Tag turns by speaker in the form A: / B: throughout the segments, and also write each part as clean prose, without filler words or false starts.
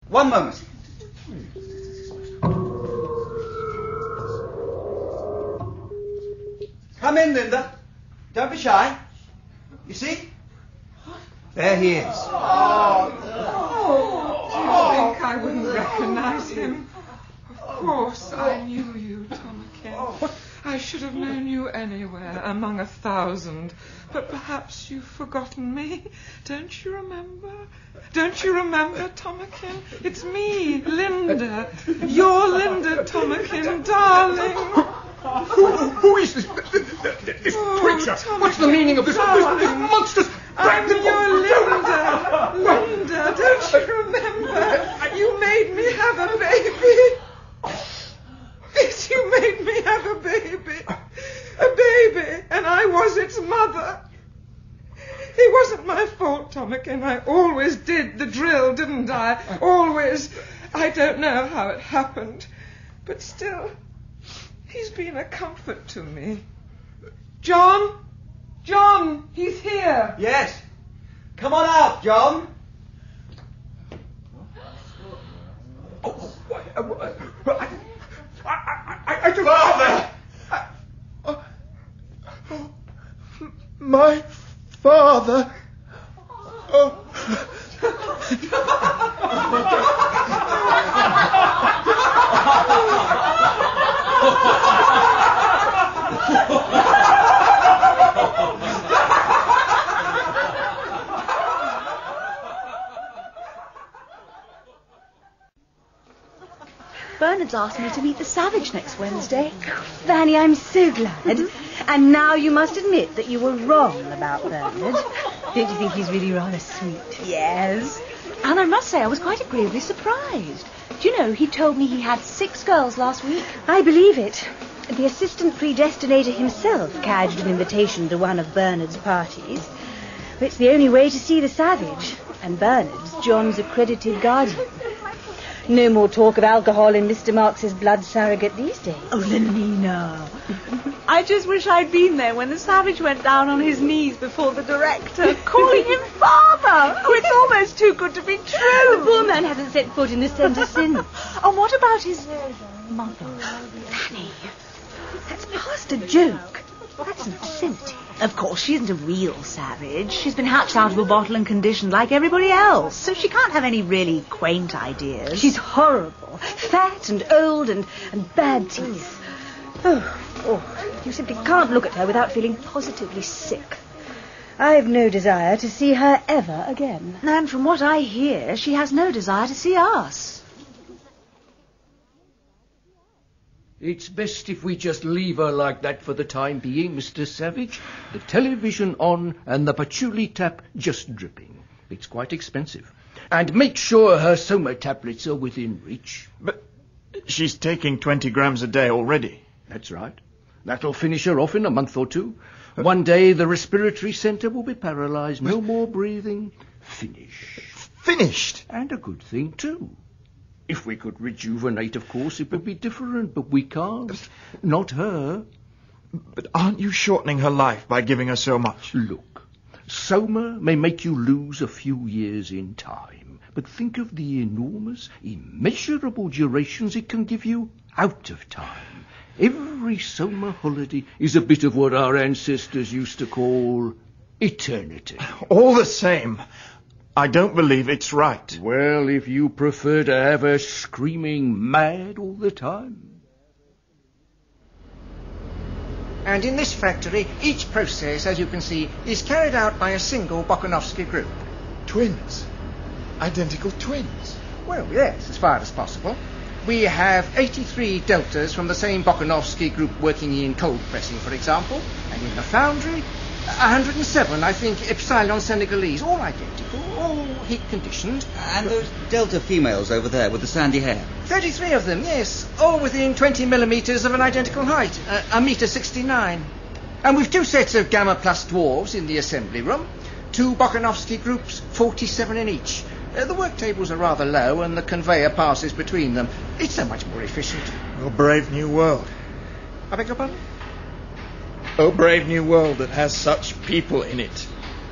A: One moment. Come in, Linda. Don't be shy. You see? There he is.
B: Oh, do you think I wouldn't recognise him? Of course, I knew you, Tomakin. I should have known you anywhere, among 1,000. But perhaps you've forgotten me. Don't you remember? Don't you remember, Tomakin? It's me, Linda. You're Linda, Tomakin, darling.
C: Who is this creature?
B: Tomakin,
C: What's the meaning of this monstrous...
B: I'm your Linda. Linda, don't you remember? You made me have a baby. Yes, you made me have a baby. A baby, and I was its mother. It wasn't my fault, Tomakin. I always did the drill, didn't I? Always. I don't know how it happened. But still, he's been a comfort to me. John! John, he's here.
A: Yes. Come on out, John.
C: I don't... Father! My father... Oh...
D: Bernard's asked me to meet the Savage next Wednesday. Fanny, I'm so glad. And now you must admit that you were wrong about Bernard. Don't you think he's really rather sweet? Yes. And I must say I was quite agreeably surprised. Do you know, he told me he had 6 girls last week. I believe it. The assistant predestinator himself cadged an invitation to one of Bernard's parties. It's the only way to see the Savage. And Bernard's John's accredited guardian. No more talk of alcohol in Mr. Marx's blood surrogate these days. Oh, Lenina. I just wish I'd been there when the Savage went down on his knees before the director, calling him father. Oh, it's almost too good to be true. The poor man hasn't set foot in the centre since. And what about his mother? Fanny, that's past a joke. That's an obscenity. Of course, she isn't a real savage. She's been hatched out of a bottle and conditioned like everybody else, so she can't have any really quaint ideas. She's horrible. Fat and old and bad teeth. Oh, you simply can't look at her without feeling positively sick. I've no desire to see her ever again. And from what I hear, she has no desire to see us.
E: It's best if we just leave her like that for the time being, Mr. Savage. The television on and the patchouli tap just dripping. It's quite expensive. And make sure her Soma tablets are within reach.
C: But she's taking 20 grams a day already.
E: That's right. That'll finish her off in a month or two. One day the respiratory centre will be paralysed. No more breathing. Finished.
C: Finished?
E: And a good thing, too. If we could rejuvenate, of course, it would be different, but we can't. Not her.
C: But aren't you shortening her life by giving her so much?
E: Look, Soma may make you lose a few years in time, but think of the enormous, immeasurable durations it can give you out of time. Every Soma holiday is a bit of what our ancestors used to call eternity.
C: All the same, I don't believe it's right.
E: Well, if you prefer to have her screaming mad all the time.
F: And in this factory, each process, as you can see, is carried out by a single Bokanovsky group.
C: Twins. Identical twins.
F: Well, yes, as far as possible. We have 83 deltas from the same Bokanovsky group working in cold pressing, for example, and in the foundry, 107, I think, Epsilon Senegalese, all identical, all heat-conditioned.
A: And those delta females over there with the sandy hair?
F: 33 of them, yes, all within 20 millimetres of an identical height, a metre 69. And we've 2 sets of Gamma Plus dwarves in the assembly room, 2 Bokanovsky groups, 47 in each. The work tables are rather low and the conveyor passes between them. It's so much more efficient.
C: Oh, brave new world.
F: I beg your pardon?
C: Oh, brave new world that has such people in it.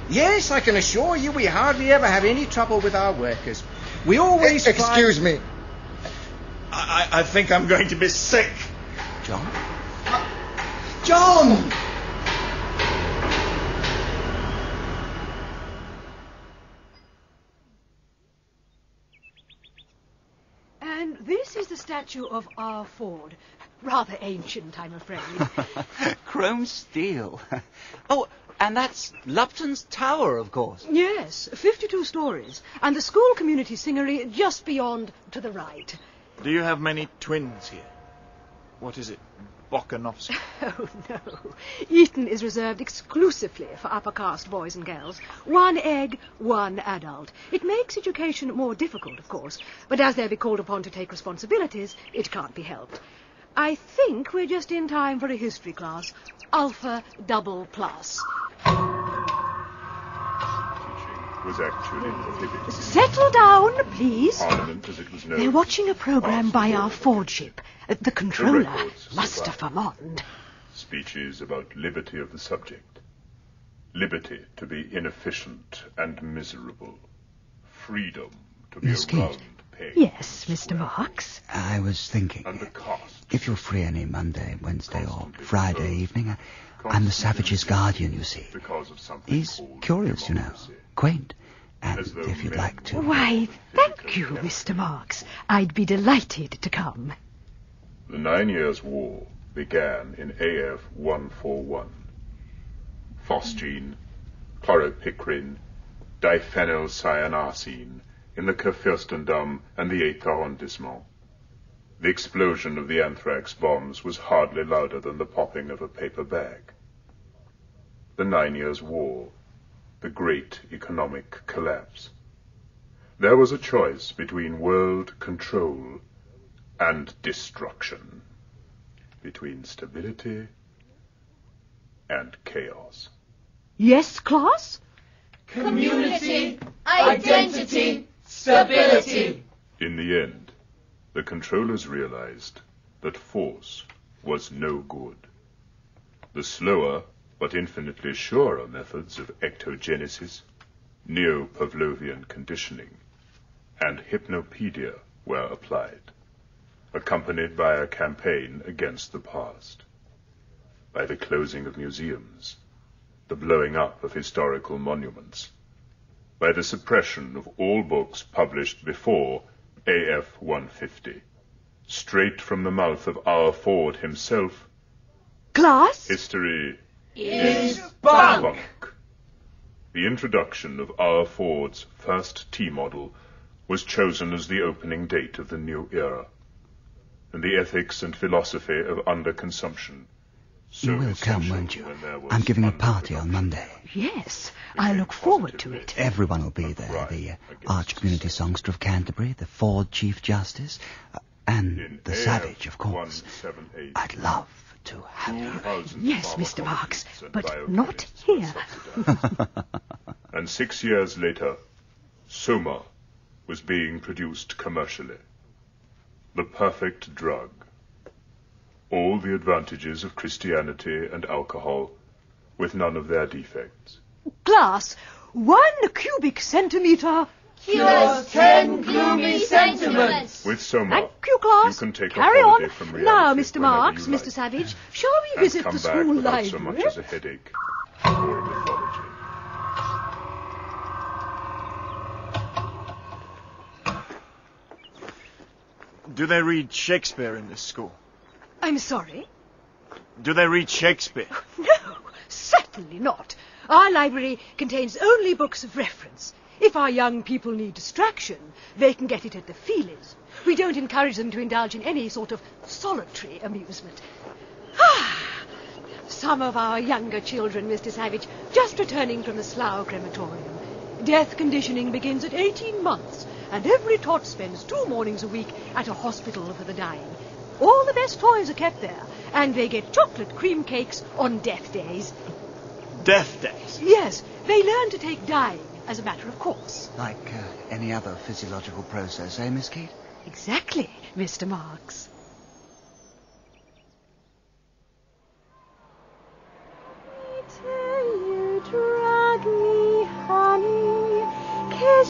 F: Yes, I can assure you we hardly ever have any trouble with our workers. We always
G: Excuse me.
C: I think I'm going to be sick.
F: John?
A: John!
D: And this is the statue of R. Ford. Rather ancient, I'm afraid.
H: Chrome steel. Oh, and that's Lupton's Tower, of course.
D: Yes, 52 stories. And the school community singery just beyond to the right.
C: Do you have many twins here? What is it? Bokanovsky?
D: Oh, no. Eton is reserved exclusively for upper caste boys and girls. One egg, one adult. It makes education more difficult, of course, but as they'll be called upon to take responsibilities, it can't be helped. I think we're just in time for a history class. Alpha double plus.
I: Was actually prohibited.
D: Settle down, please.
I: Parliament, as it was known,
D: They're watching a program by our
I: passed
D: Ford ship. The controller,
I: records
D: Mustafa Mond.
I: speeches about liberty of the subject. Liberty to be inefficient and miserable. Freedom to be
H: Miss
I: a
H: Kate.
I: round peg.
D: Yes, Mr. Marks.
H: I was thinking,
I: And the cost.
H: if you're free any Monday, Wednesday, or Friday evening, I'm the Savage's guardian, you see.
I: Because of something
H: He's
I: called
H: curious, you know,
I: democracy.
H: quaint. And
I: As though
H: if you'd
I: men
H: like to...
D: Why, thank you, Mr. Marks. I'd be delighted to come.
I: The 9 Years' War began in AF 141. Phosgene, chloropicrin, diphenylcyanacine in the Kurfürstendamm and the 8th arrondissement. The explosion of the anthrax bombs was hardly louder than the popping of a paper bag. The 9 Years' War, the great economic collapse. There was a choice between world control and destruction, between stability and chaos.
D: Yes, class?
J: Community, identity, stability.
I: In the end, the controllers realized that force was no good. The slower but infinitely surer methods of ectogenesis, neo-Pavlovian conditioning, and hypnopedia were applied, accompanied by a campaign against the past, by the closing of museums, the blowing up of historical monuments, by the suppression of all books published before AF 150, straight from the mouth of our Ford himself.
D: Class?
I: History
J: Is bunk.
I: The introduction of R. Ford's first T-model was chosen as the opening date of the new era, and the ethics and philosophy of underconsumption. So
H: You will come,
I: essential
H: won't you?
I: when there was
H: I'm giving a party on Monday.
D: Yes, I look forward to it.
H: Everyone will be there. The Arch-Community Songster of Canterbury, the Ford Chief Justice, and
I: In
H: the
I: AF
H: Savage, of course.
I: 178,
H: I'd love to have you.
I: 2,000
D: Yes,
I: farmer
D: Mr. Marks,
I: colonies and
D: but
I: biochemists
D: not
I: were
D: here.
I: subsidized. And 6 years later, Soma was being produced commercially. The perfect drug. All the advantages of Christianity and alcohol, with none of their defects.
D: Class, 1 cubic centimeter.
J: Cures 10 gloomy sentiments.
I: With Soma,
D: Thank you, class.
I: you can take
D: Carry
I: a holiday
D: on.
I: from
D: Now,
I: reality
D: Mr.
I: whenever
D: Marks,
I: you
D: Mr.
I: like,
D: Savage, shall we
I: and
D: visit
I: come
D: the
I: back
D: school
I: without
D: library?
I: so much as a headache or a mythology.
C: Do they read Shakespeare in this school?
D: I'm sorry?
C: Do they read Shakespeare?
D: No, certainly not. Our library contains only books of reference. If our young people need distraction, they can get it at the Feelies. We don't encourage them to indulge in any sort of solitary amusement. Some of our younger children, Mr. Savage, just returning from the Slough crematorium. Death conditioning begins at 18 months, and every tot spends 2 mornings a week at a hospital for the dying. All the best toys are kept there, and they get chocolate cream cakes on death days.
C: Death days?
D: Yes, they learn to take dying as a matter of course.
H: Like any other physiological process, eh, Miss Kate?
D: Exactly, Mr. Marks.